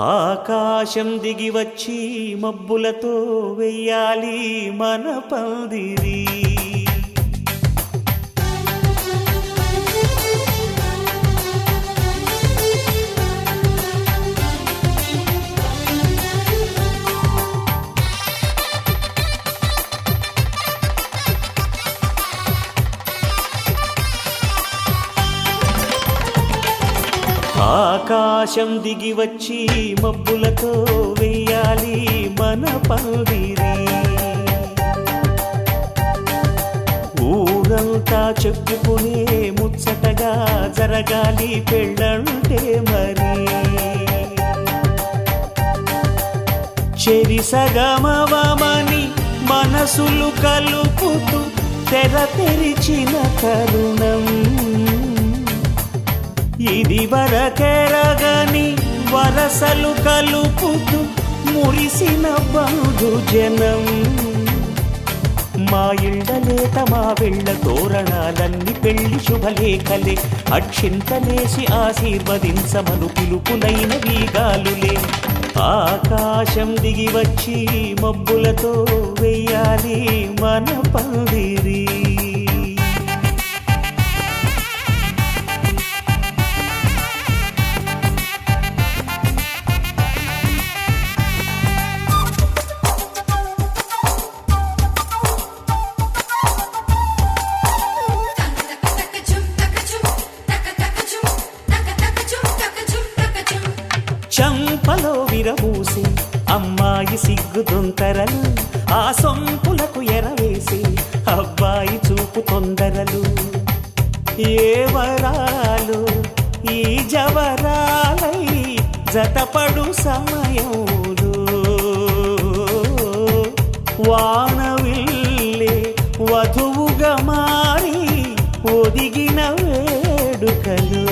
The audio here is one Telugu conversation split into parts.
ఆకాశం దిగి వచ్చి మబ్బులతో వెయ్యాలి మన పందిరి. ఆకాశం దిగి వచ్చి మబ్బులతో వెయ్యాలి మన పందిరి. ఊరంతా చెప్పుకునే ముచ్చటగా జరగాలి పెళ్ళంటే మరి. చెరిసగమవమని మనసులు కలుపుతూ తెర తెరిచిన తరుణం ఇది వరకెరగని వరసలు కలుపుతూ మురిసిన బంధుజనం. మా ఇళ్ళలేత మా వెళ్ళ తోరణాలన్నీ పెళ్లి శుభలేఖలే. అక్షింతలేసి ఆశీర్వదించమను పిలుపులైన వీగాలులే. ఆకాశం దిగి వచ్చి మబ్బులతో వెయ్యాలి మన పందిరి. చంపలో విరబూసి అమ్మాయి సిగ్గు దొంతరలు, ఆ సొంపులకు ఎరవేసి అబ్బాయి చూపు తొందరలు. ఏ వరాలు ఈ జవరాలై జతపడు సమయంలో వానవిల్లే వధువుగా మారి ఒదిగిన వేడుకలు.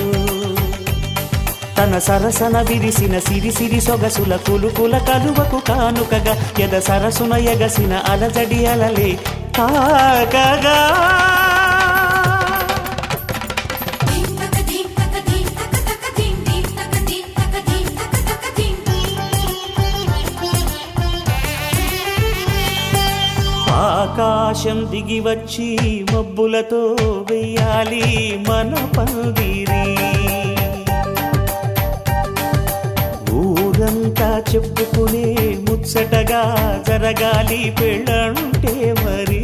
తన సరసన విరిసిన సిరిసిరి సొగసుల కులుకుల కలువకు కానుకగా ఎద సరసున ఎగసిన అలజడి అలలే తాకగా. ఆకాశం దిగి వచ్చి మబ్బులతో వెయ్యాలి మన పందిరి. ఊరంతా చెప్పుకునే ముచ్చటగా జరగాలి పెళ్ళంటే మరి.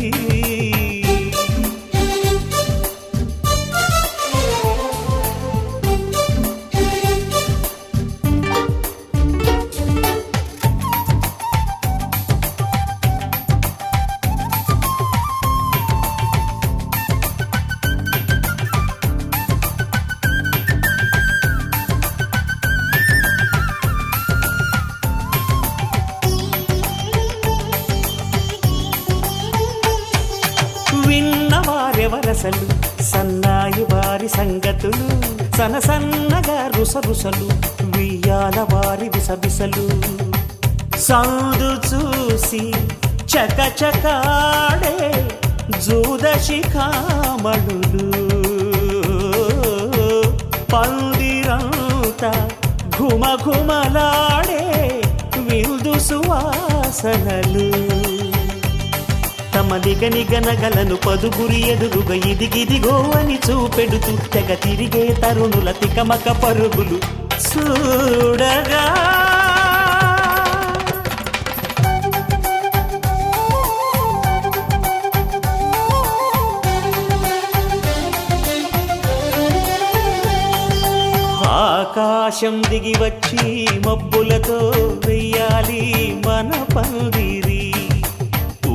విన్నవారెవరసలు సన్నాయి వారి సంగతులు, సనసన్నగా రుసరుసలు వియ్యాల వారి విసబిసలు. సందు చూసి చకచకాడే జూదశిఖామణులు, పందిరంతా ఘుమఘుమలాడే విందు సువాసనలు. తమ నిగనిగనగలను పదుగురి ఎదురుగా ఇదిగిదిగో అని చూపెడుతూ తెగ తిరిగే తరుణుల తికమక పరుగులు చూడగా. ఆకాశం దిగి వచ్చి మబ్బులతో వెయ్యాలి మన పందిరి.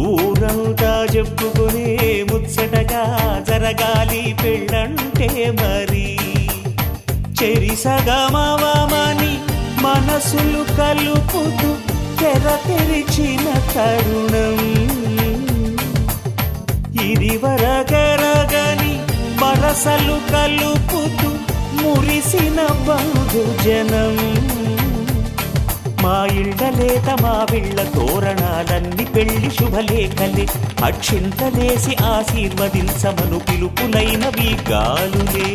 ఊరంతా చెప్పుకునే ముచ్చటగా జరగాలి పెళ్ళంటే మరి. చెరిసగమవమని మనసులు కలుపుతూ తెర తెరిచిన తరుణం ఇది వరకెరగని వరసలు కలుపుతూ మురిసిన బంధుజనం. మా ఇళ్ళలేత మా వీళ్ళ తోరణాలన్నీ పెళ్లి శుభలేఖలే. అక్షింతలేసి ఆశీర్వదించమను పిలుపులైన వీగాలులే.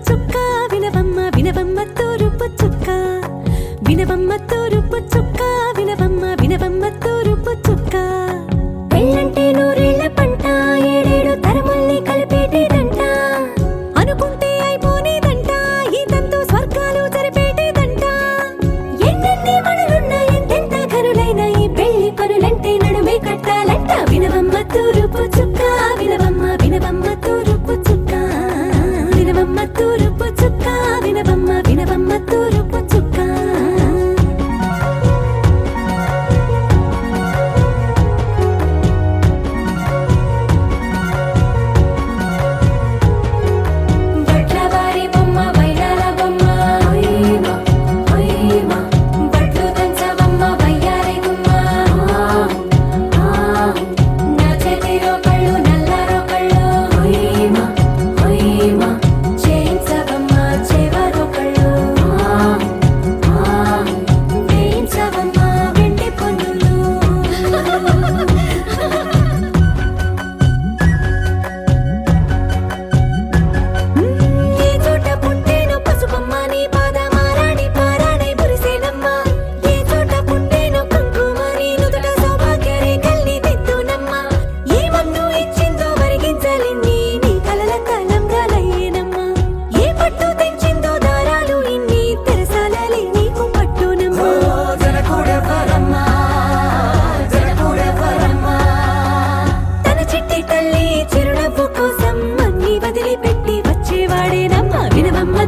చుక్క వినవమ్మ వినవమ్మ తూరుపు చుక్క వినవమ్మ తూరుపు చుక్క వినవమ్మ వినవమ్మ తూరుపు చుక్క పెళ్ళంటే నూరేళ్ల పంట ఏడేడు తరముల్ని కలిపేటేదంట అనుకుంటే అయిపోనేదంట ఈ తంతు స్వర్గాలు జరిపేటేదంట ఎన్నెన్ని మనులున్నా ఎంతెంత కరులైన ఈ పెళ్లి పనులంటే నడుమే కట్టాలంట వినవమ్మ తూరుపు చుక్క వినవమ్మ వినవమ్మ తూరుపు చుక్క వినవమ్మ తూరుపు చుక్క వినవమ్మ వినవమ్మ తూరుపు చుక్క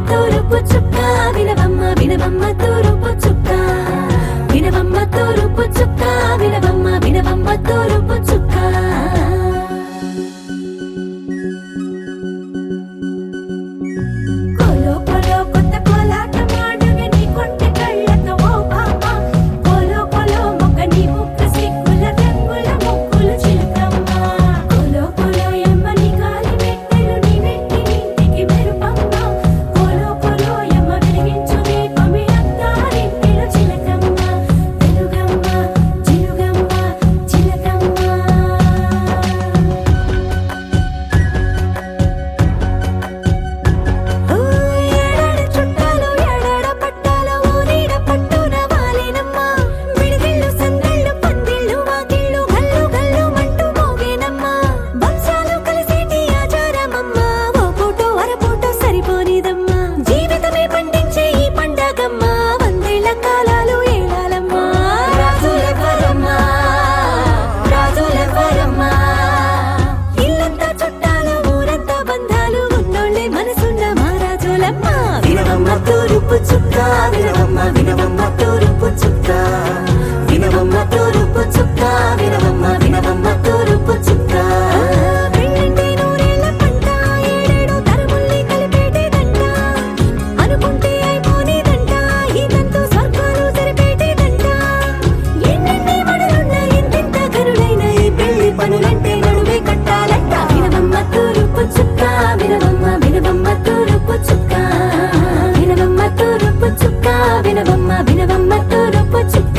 తూరుపు చుక్క వినవమ్మ వినవమ్మ తూరుపు చుక్క వినవమ్మ తూరుపు చుక్క వినవమ్మ వినవమ్మ తూరుపు చుక్క కోలో కోలో కొత్త కోలాటం ఆడుగా నీ కొంటె కళ్ళతో ఓ బామ్మ కోలో కోలో మొక్క నీ ముక్క సిగ్గుల రంగుల ముక్కులు చిలకమ్మ కోలో కోలో ఎమ్మ నీ కాలి మెట్టెలు నీ వెంటి ఇంటికి మెరుపమ్మ కోలో కోలో ఎమ్మ వెలిగించు దీపమి అత్తారింటిలో చిలకమ్మ వెలుగమ్మ చిలుగమ్మ చిలకమ్మ ఏడాడ చుట్టాలు ఏడాడ పట్టాలు ఊరీడ పట్టున వాలేనమ్మ విడిదిళ్ళు సందళ్ళు పందిళ్ళు వాకిళ్ళు గల్లు గల్లు మంటూ మోగేనమ్మ వంశాలు కలిసేటి ఆచారమమ్మ ఓ పూటో అరపూటో సరిపోనిదమ్మ జీవితమే పండించే ఈ పండగమ్మ వందేళ్ల కాలాలు ఏలాలమ్మ రాజులెవరమ్మ రాజులెవరమ్మ ఇల్లంతా చుట్టాలు ఊరంతా బంధాలు ఉన్నోళ్ళే మనసున్న మహారాజులమ్మ వినవమ్మ తూరుపు చుక్క వినవమ్మ వినవమ్మ తూరుపు చుక్క వినవమ్మ తూరుపు చుక్క వినవమ్మ వినవమ్మ తూరుపు చుక్క పెళ్ళంటే నూరేళ్ల పంట ఏడేడు తరముల్ని కలిపేటేదంట అనుకుంటే అయిపోనేదంట ఈ తంతు స్వర్గాలు జరిపేటేదంట ఎన్నెన్ని మనులున్నా ఎంతెంత కరులైన ఈ పెళ్లి పనులంటే నడుమే కట్టాలంట వినవమ్మ తూరుపు చుక్క వినవమ్మ వినవమ్మ తూరుపు చుక్క వినవమ్మ తూరుపు చుక్క వినవమ్మ వినవమ్మ తూరుపు చుక్క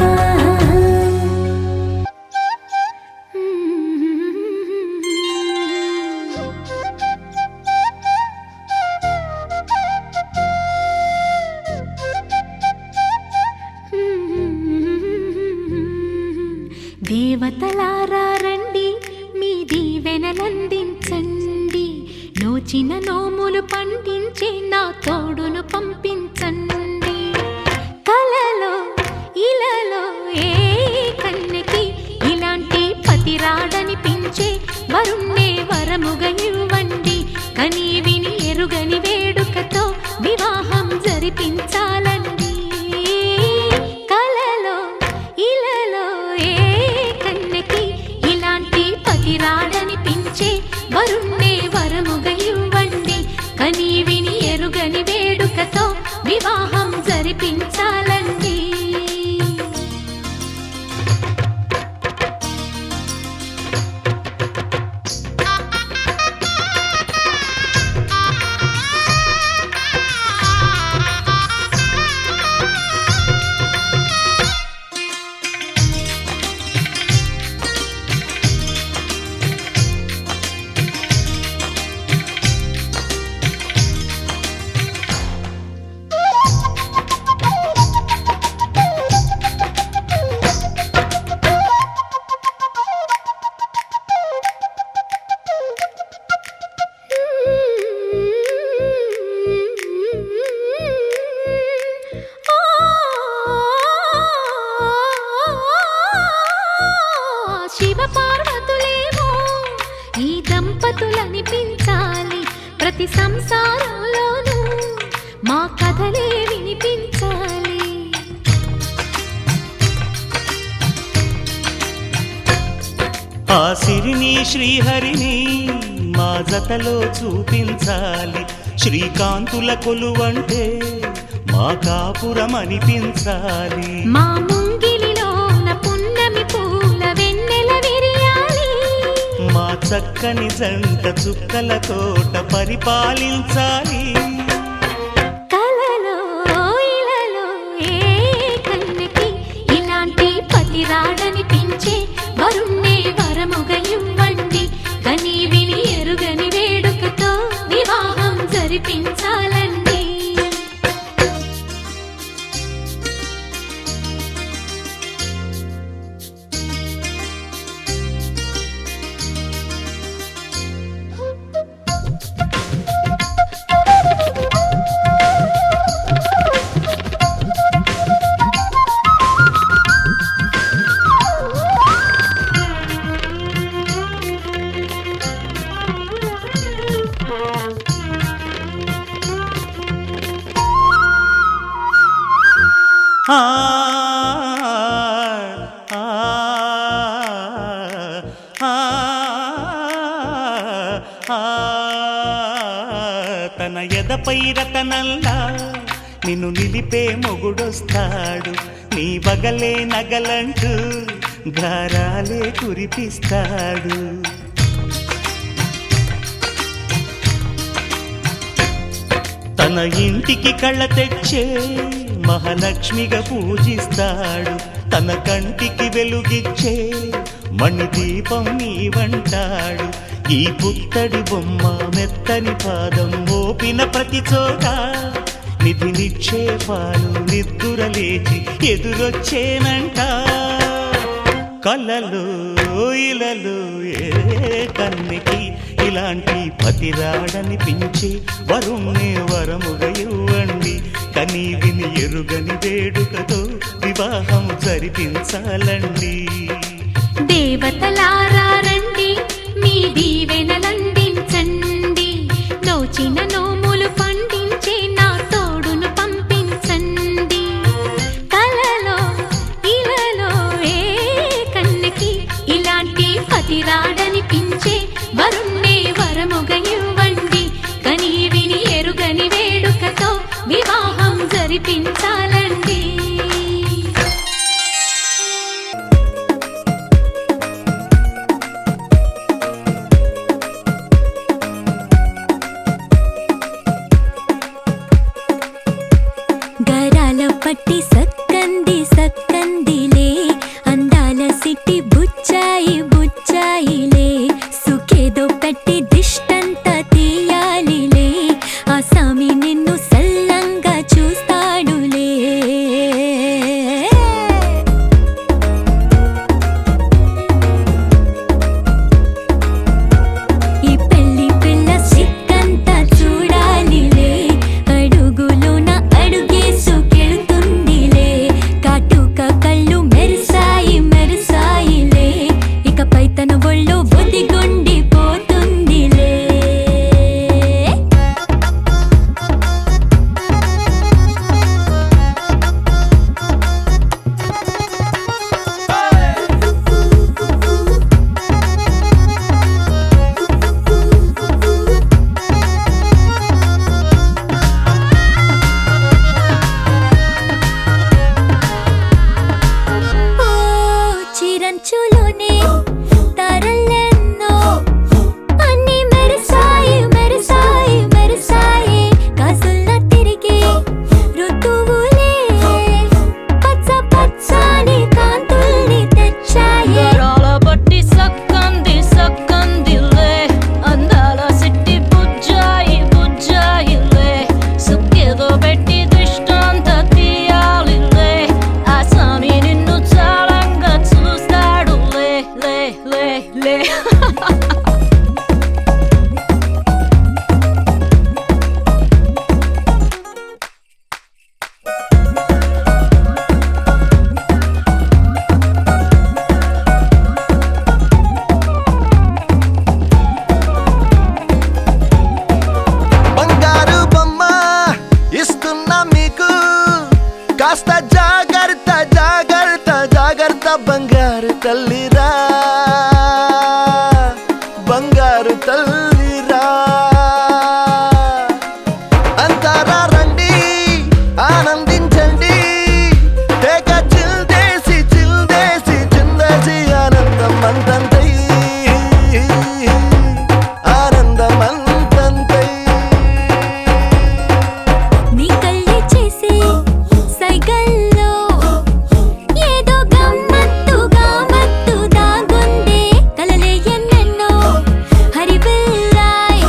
దేవతలారా రండి మీ దీవెనలందించండి నోచిన నోములు పండించే నా తోడును పంపించండి కలలో ఇలలో ఏ కన్నెకి ఇలాంటి పతిరాడనిపించే వరుణ్ణే వరముగా ఇవ్వండి కని విని ఎరుగని వేడుకతో వివాహం జరిపించాలండి కలలో ఇలలో ఏ కన్నెకి ఇలాంటి పతిరాడనిపించే వరుణ్ణే వరముగా ఇవ్వండి కని విని ఎరుగని వేడుకతో వివాహం జరిపించాలండి సంసారంలోనూ మా కథలే వినిపించాలి. ఆ సిరిని శ్రీహరిని మా జతలో చూపించాలి. శ్రీకాంతుల కొలువంటే మా కాపురం అనిపించాలి. మా ముంగిలిలోన పున్నమి పూల వెన్నెల విరియాలి. మా చక్కని జంట చుక్కల తోట పరిపాలించాలి. కలలో ఇలలో ఏ కన్నెకి ఇలాంటి పతి రాడనిపించే వరుణ్ణే వరముగా ఇవ్వండి. కని విని ఎరుగని వేడుకతో వివాహం జరిపించాలండి. ఆ ఆ ఆ తన ఎదపై రతనల్లా నిన్ను నిలిపే మొగుడొస్తాడు. నీ బగలే నగలంటూ గారాలే కురిపిస్తాడు. తన ఇంటికి కళ్ళ తెచ్చే మహాలక్ష్మిగా పూజిస్తాడు. తన కంటికి వెలుగిచ్చే మణిదీపం నీవంటాడు. ఈ పుత్తడి బొమ్మ మెత్తని పాదం మోపిన ప్రతి చోట నిధి నిక్షేపాలు నిద్దురలేచి ఎదురొచ్చేనంట. కలలో ఇలలో ఏ కన్నెకి ఇలాంటి పతి రాడనిపించి వరుణ్ణే వరముగా ఇవ్వండి. కని విని ఎరుగని వేడుకతో వివాహం జరిపించాలండి. దేవతలారా రండి, మీ దీవెనలందించండి. నోచిన నోములు పండించే నా తోడును పంపించండి. కలలో ఇలలో ఏ కన్నెకి ఇలాంటి పతి రాడనిపించే వరుణ్ణే వరముగా ఇవ్వండి. కని విని ఎరుగని వేడుకతో వివాహం జరిపించాలండి. గరాల పట్టి సక్కంది సక్కందిలే, అందాల సిట్టి బుచ్చాయి బుచ్చాయిలే. సుఖేదో పెట్టి దిష్టంతా తీయాలిలే, ఆ సామి నిన్ను సల్లంగా చూస్తాడులే. ఈ పెళ్లి పిల్ల సిక్కంతా చూడాలిలే, అడుగులోన అడుగేసుకెళ్తుందిలే. తల్లిరా బంగారు తల్లిరా అంతారా రండి ఆనందించండి తేక చిల్దేసి చిందేసి ఆనందం అంతంతై ఆనందం అంతంతై నీ కళ్ళే చేసే సైగల్లో ఏదో గమ్మత్తుగా మత్తు దాగుందే కలలే ఎన్నెన్నో హరిబిల్లాయ్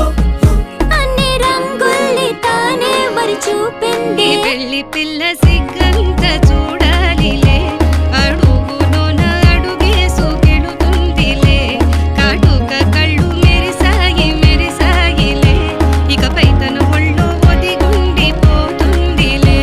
అన్ని రంగుల్ని తానే మరి చూపింది పెళ్లి పిల్ల సిగ్గంత చూడాలిలే అడుగులోన అడుగేసుకెళుతుందిలే కాటుక కళ్ళు మెరిసాయిలే ఇకపై తన ఒళ్ళో ఒదిగుండిపోతుందిలే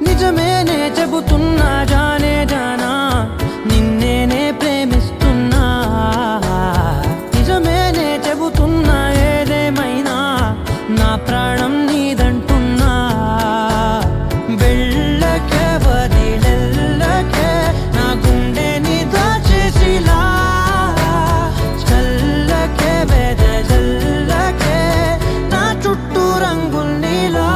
నిజమేనే చెబుతున్నా జానే జానా నిన్నేనే ప్రేమిస్తున్నా నిజమేనే చెబుతున్నా ఏదేమైనా నా ప్రాణం నీదంటున్నా వెళ్ళకే వదిలెళ్ళకే నా గుండెని దాచేసిలా చల్లకే వెదజల్లకే నా చుట్టూ రంగుల్నిలా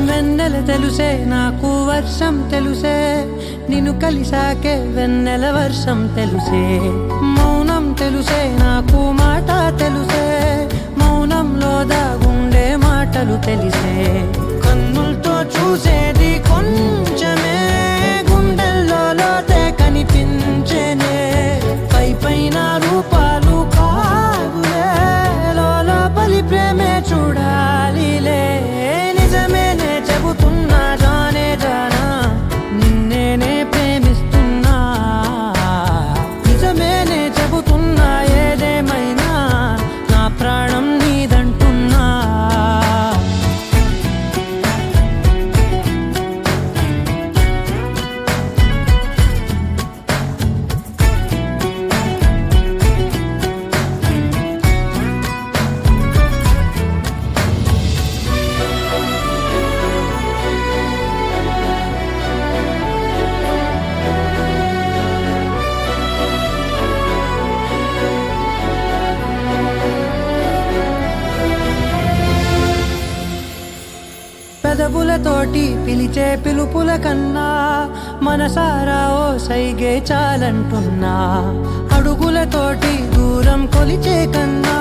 వెన్నెల తెలుసే నాకు వర్షం తెలుసే నిన్ను కలిసాకే వెన్నెల వర్షం తెలుసే మౌనం తెలుసే నాకు మాట తెలుసే మౌనంలో దాగుండే మాటలు తెలిసే కన్నులతో చూసేది కొంచెమే గుండెల్లో లోతే కనిపించేనే పై పైన రూపాలు కాదులే లోపలి ప్రేమే చూడాలిలే నిజమేనే చెబుతున్నా జానే జానా నిన్నేనే ప్రేమిస్తున్నా నిజమేనే చెబుతున్నా ఏదేమైనా నా ప్రాణం నీదంటున్నా పెదవులతోటి పిలిచే పిలుపుల కన్నా మనసారా ఓ సైగే చాలంటున్నా అడుగులతోటి దూరం కొలిచే కన్నా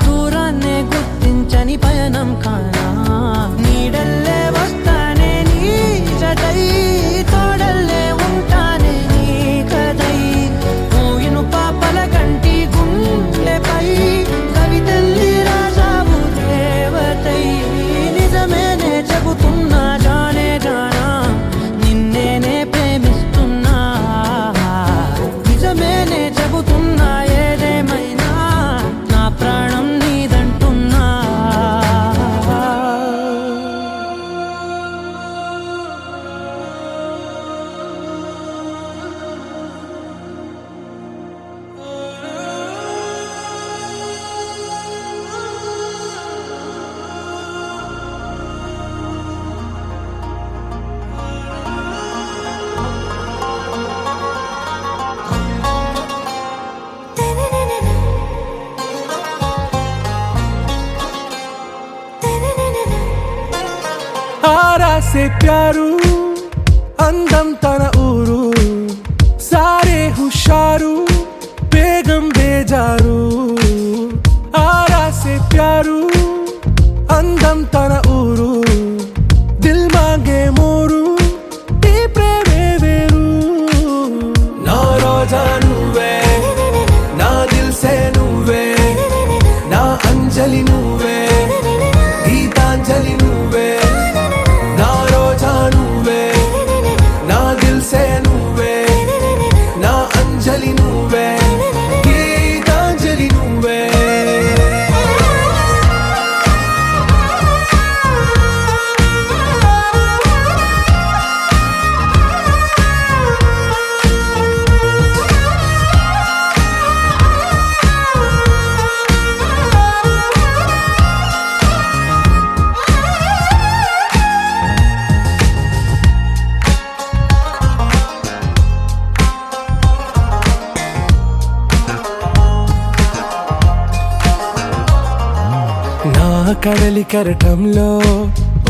దూరాన్నే గుర్తించని పయనం కానా నీడల్లే వస్తానే నీ జతై తోడల్లే ఉంటానే నీ కదై మోయిను పాపల కంటి గుండెపై కవితల్లి రాజావు దేవతై నిజమేనే చెబుతున్నా జానే జానా నిన్నేనే ప్రేమిస్తున్నా ఆరా సే ప్యారు అందం తన ఊరు సారే హుషారు బేగం బేజారు ఆరా సే ప్యారు అందం తన ఊరు దిల్ మాంగే మోరు ఈ ప్రేమే వేరు నా రోజా నువ్వే నా దిల్ సే నువ్వే నా అంజలి నువ్వే గీతాంజలి నువ్వే నా రోజా నువ్వే నా దిల్ సే నువ్వే నా అంజలి నువ్వే గీతాంజలి నువ్వే నా కడలి కరటంలో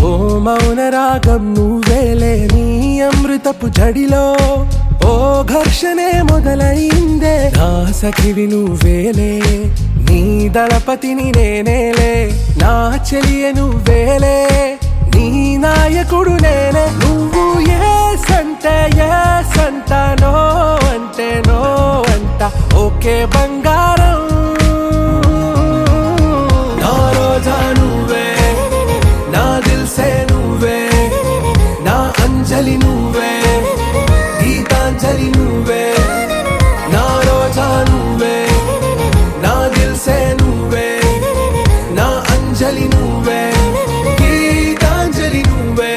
ఓ మౌన రాగం నువ్వేలే నీ అమృతపు జడిలో ఓ ఘర్షణే మొదలైందే నా సఖివి నువ్వేలే నీ దళపతిని నేనేలే నా చెలియ నువ్వేలే నీ నాయకుడు నేనే నువ్వు ఏ సంట నో అంటే నో అంట ఓకే బంగారం నా రోజా నువ్వే నా దిల్ సే నువ్వే నా అంజలి నువ్వే గీతాంజలి నువ్వే నా రోజా నువ్వే నా దిల్ సే నువ్వే నా అంజలి నువ్వే గీతాంజలి నువ్వే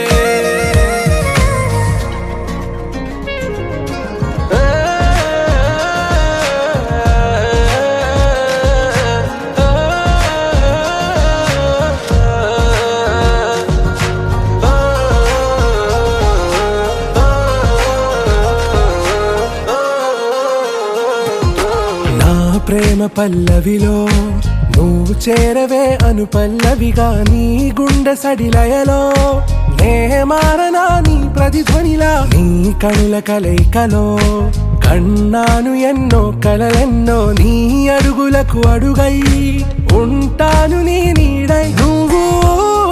నా ప్రేమ పల్లవిలో నువ్వు చేరవే అను పల్లవిగా నీ గుండె సడిలయలో నే మారనా నీ ప్రతిధ్వనిలా నీ కనుల కలయికలో కన్నాను ఎన్నో కలలెన్నో నీ అడుగులకు అడుగై ఉంటాను నీ నీడై నువ్వు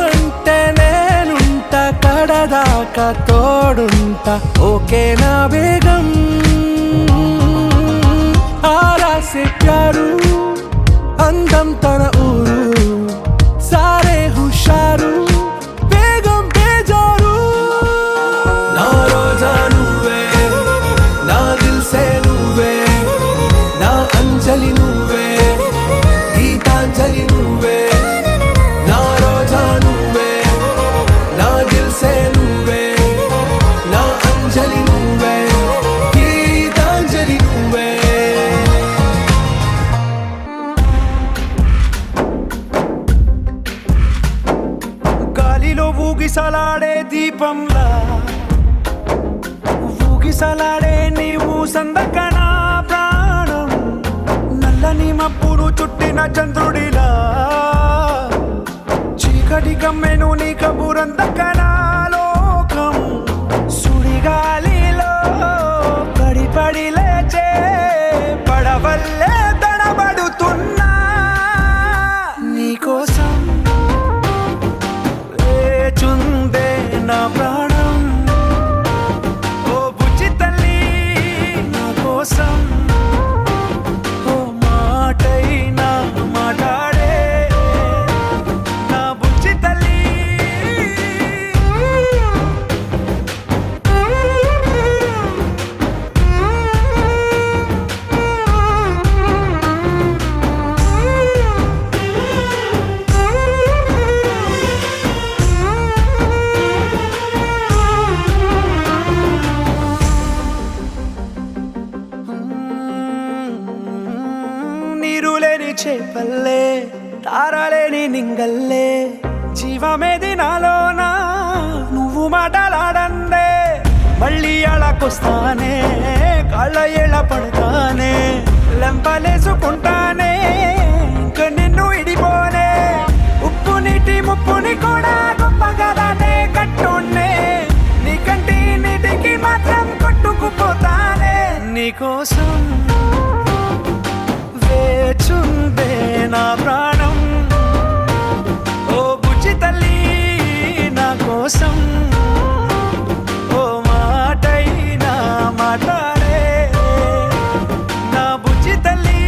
అంటే నేనుంట కడదాకా తోడుంటా ఓకే నా బేగం ఆరా సే ప్యారు అందం తన ఊరు సారే హుషారు బేగం బేజారు నా రోజా నువ్వే నా దిల్ సే నువ్వే నా అంజలి నువ్వే గీతాంజలి నువ్వే నా రోజా నువ్వే నా దిల్ సే నువ్వే నా అంజలి నువ్వే గీతాంజలి నువ్వే గాలిలో ఊగిసలాడే దీపంలా ఊగిసలాడే నీవు సందకనా ప్రాణం నల్లని మబ్బును చుట్టిన చంద్రుడిలా చీకటి కమ్మెను నీ కబురందకనా లోకం సుడిగాలిలో పడి లేచే పడవల్లే తడబడుతున్నా నీకోసం లేచుందే నా ప్రాణం ఓ బుజ్జి తల్లి నా కోసం ఓ మాటైనా మాట్లాడే నా బుజ్జి తల్లి నీరులేని చేపల్లే తారలేని నింగల్లే జీవమేది నాలోనా నువ్వు మాటలాడందే మళ్ళీ అళకొస్తానే కాళ్ళ ఏళ్ళ పడతానే లెంపలేసుకుంటానే ఇంక నిన్ను ఇడిపోనే ఉప్పు నీటి ముప్పుని కూడా గొప్పగా దాటే కట్ట నీకోసం వేచుందే నా ప్రాణం ఓ బుజ్జి తల్లి నా కోసం ఓ మాటైనా మాట్లాడే నా బుజ్జి తల్లి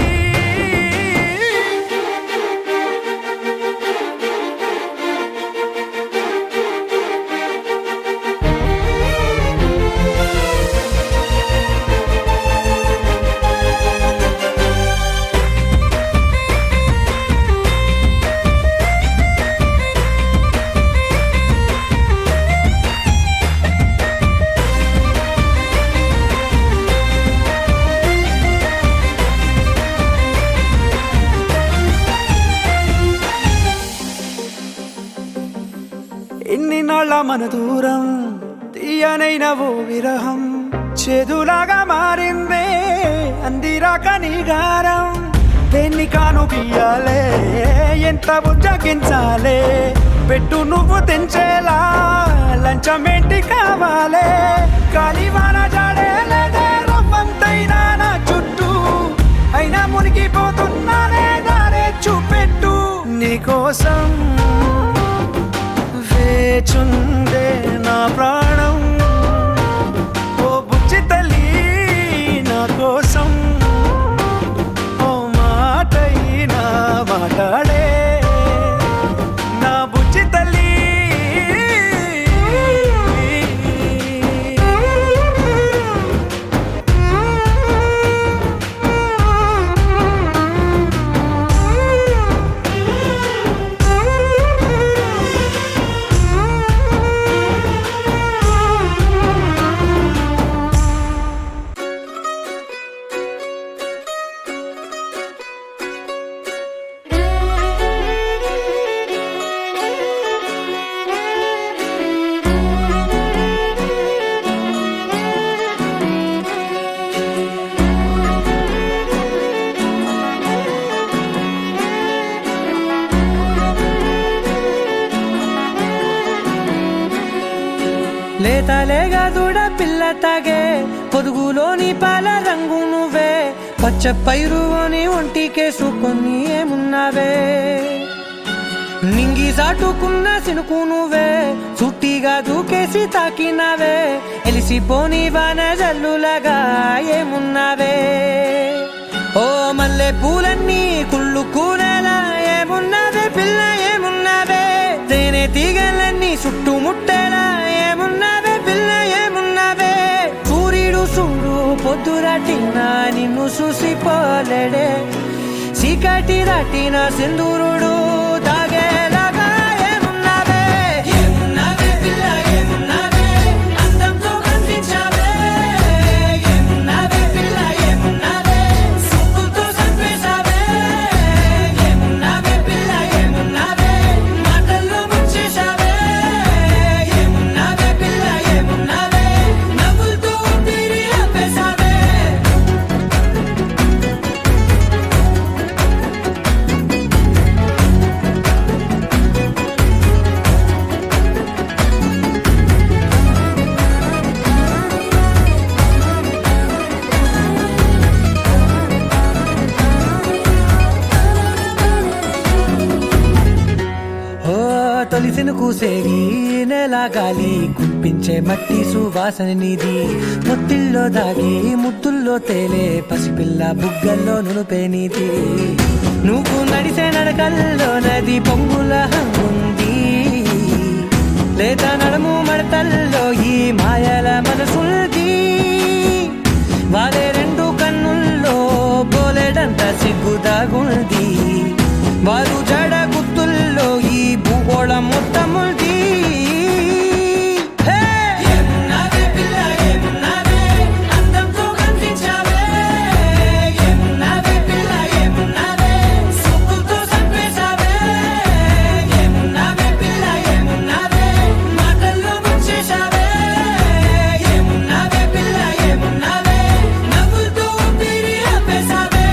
ఎన్ని నాళ్ళ మన దూరం తీయనైన ఓ విరహం చేదులాగా మారిందే అందిరాక నీ గారం దేన్ని కాను బియ్యాలే ఎంత బుజ్జగించాలే పెట్టు నువ్వు తెంచేలా లంచమేంటి కావాలే కాలివాన జాడేలేదే రవ్వంతైనా నా చుట్టూ అయినా మునిగిపోతున్నానే దారే చూపెట్టు నీకోసం వేచుందే నా ప్రాణం ఓ బుజ్జి తల్లి నా కోసం ఓ మాటైనా మాట్లాడే నా బుజ్జి తల్లి లేతలేగా దూడ పిల్ల తాగే పొదుగులోని పాల రంగు నువ్వే పచ్చ పైరుని ఒంటికేసుకొని ఏమున్నావే నింగి సాటుకున్న సినుకు నువ్వే చుట్టిగా దూకేసి తాకినావే ఎలిసిపోని వాన జల్లులాగా ఏమున్నావే ఓ మల్లె పూలన్నీ కుళ్ళు కూరేలా ఏమున్నావే పిల్ల ఏమున్నావే తేనె తీగలన్నీ చుట్టుముట్టేలా ఏమున్నావే పిల్ల ఏమున్నావే సూర్యుడు చూడు పొద్దురాటిన నిన్ను చూసిపోలేడే చీకటి దాటిన సింధూరుడు తాగేలాగా ఏమున్నావే ఏమున్నావే పిల్ల ఏమున్నావే అందంతో కనిపించావే ఏమున్నావే పిల్ల ఏమున్నావే సుక్కుతో చంపేశావే ఏమున్నావే పిల్ల ఏమున్నావే మాటల్లో ముంచేశావే ఏమున్నావే పిల్ల ఏమున్నావే నవ్వులతో ఊపిరి ఆపేశావే తొలిసిన కూసేగి నెల గాలి కుప్పించే మట్టి సువాసన నీది మొత్తిల్లో దాగి ముద్దుల్లో తేలే పసిపిల్ల బుగ్గల్లో నునుపే నీది నువ్వు నడిసే నడకల్లో నది పొంగుల హంగుంది లేదా నడుము మడతల్లో ఈ మాయల మనసుంది వాలే రెండు కన్నుల్లో బోలెడంత సిగ్గుదాగుంది వారు జడ గుత్తుల్లో ఈ భూగోళం మొత్తముంది ఏమున్నావే పిల్ల ఏమున్నావే అందంతో కనిపించావే ఏమున్నావే పిల్ల ఏమున్నావే సుక్కుతో చంపేశావే ఏమున్నావే పిల్ల ఏమున్నావే మాటల్లో ముంచేశావే ఏమున్నావే పిల్ల ఏమున్నావే నవ్వులతో ఊపిరి ఆపేశావే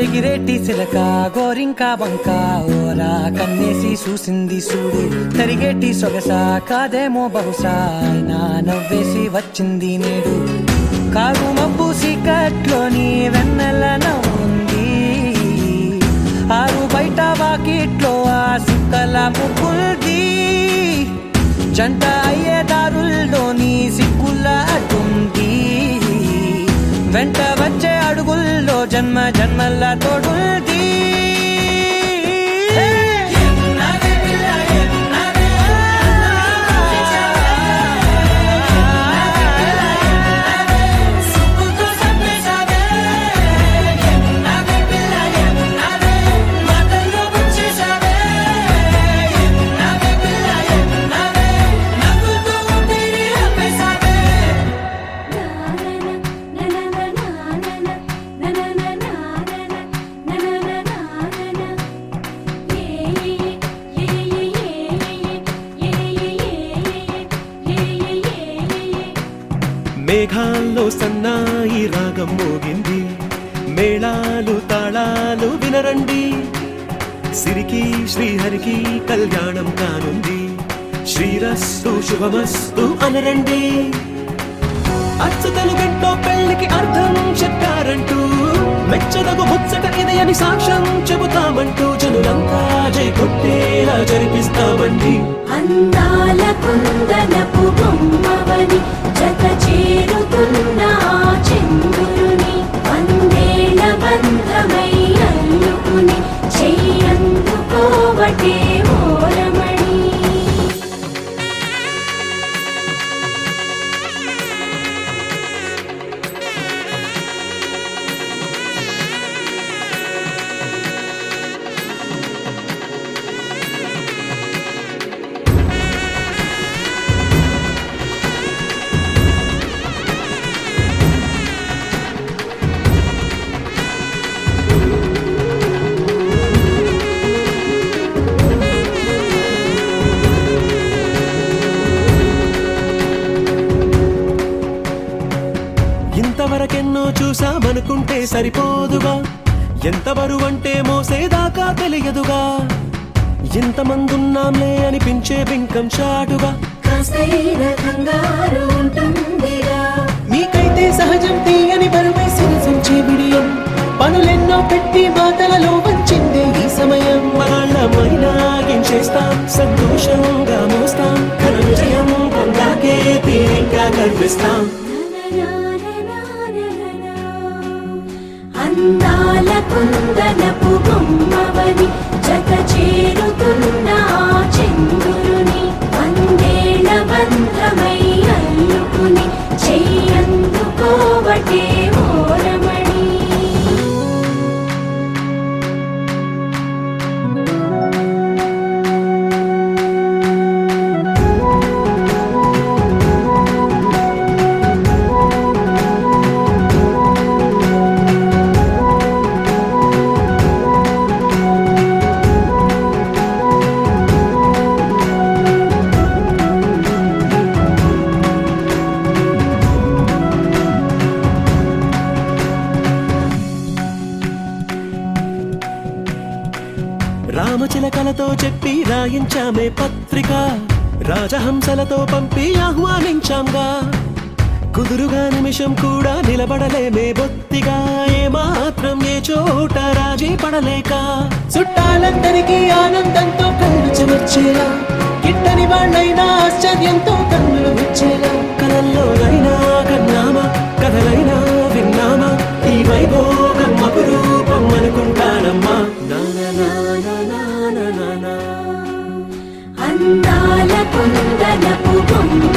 ఎగిరేటి సిలక గోరింక వంక ఓరా కన్నేసి చూసింది చూడు తరిగేటి సొగస కాదేమో బహుశా నా నవ్వేసి వచ్చింది నేడు కారు మబ్బు సీకట్లోని వెన్నెల నవ్వుంది ఆరు బయట వాకిట్లో ఆ సుక్కల ముగ్గుల్ది జంట అయ్యే దారుల్లోని సిగ్గుల అడ్డుంది వెంట వచ్చే అడుగుల్లో జన్మ జన్మల తోడుల్ది మేఘాల్లో సన్నాయి రాగం మోగింది మేళాలు తాళాలు వినరండి సిరికి శ్రీహరికి కళ్యాణం కానుంది శ్రీరస్తు శుభమస్తు అనరండి అచ్చతలు గంటో పెళ్లికి అర్థం చెప్పారంటూ మెచ్చదగు ముచ్చట ఇది అని సాక్ష్యం చెబుతామంటూ జనులంతా జై కొట్టేలా జరిపిస్తామండి అందాల కుందనపు బొమ్మవని జత చేరుతున్న ఆ చంద్రుని వందేళ్ల బంధమై అల్లుకుని చెయ్యందుకోవటే ఓరమణి ఇంతవరకెన్నో చూసామనుకుంటే సరిపోదుగా ఎంత బరువంటే మోసేదాకా తెలియదుగా ఇంతమందున్నాంలే అనిపించే బింకం చాటుగా కాస్తైన కంగారు ఉంటుందిగా మీకైతే సహజం తీయని బరువేసిన సంచే బిడియం పనులెన్నో పెట్టి మాటలలో వంచిందే ఈ సమయం వాళ్ళమైనా చేస్తాం సంతోషంగా మోస్తాం ఘన విజయం పొందాకే తీరిగ్గా కనిపిస్తాం అందాల కుందనపు బొమ్మవని జత చేరుతున్న ఆ చంద్రుని వందేళ్ల బంధమై అల్లుకుని చెయ్యందుకోవటే ఓరమణి రామచిలకలతో చెప్పి రాయించామే పత్రిక రాజహంసలతో పంపి ఆహ్వానించాంగా కుదురుగా నిమిషం కూడా నిలబడలేమే బొత్తిగా ఏ మాత్రం ఏ చోట రాజీ పడలేక చుట్టాలందరికీ ఆనందంతో కళ్ళు చెమర్చేలా గిట్టని వాళ్ళైనా ఆశ్చర్యంతో కన్నులు వచ్చేలా కలల్లోనైనా కన్నామా కథలైనా విన్నామా ఈ వైభోగం అపురూపం అనుకుంటానమ్మా అందాల కుందనపు బొమ్మ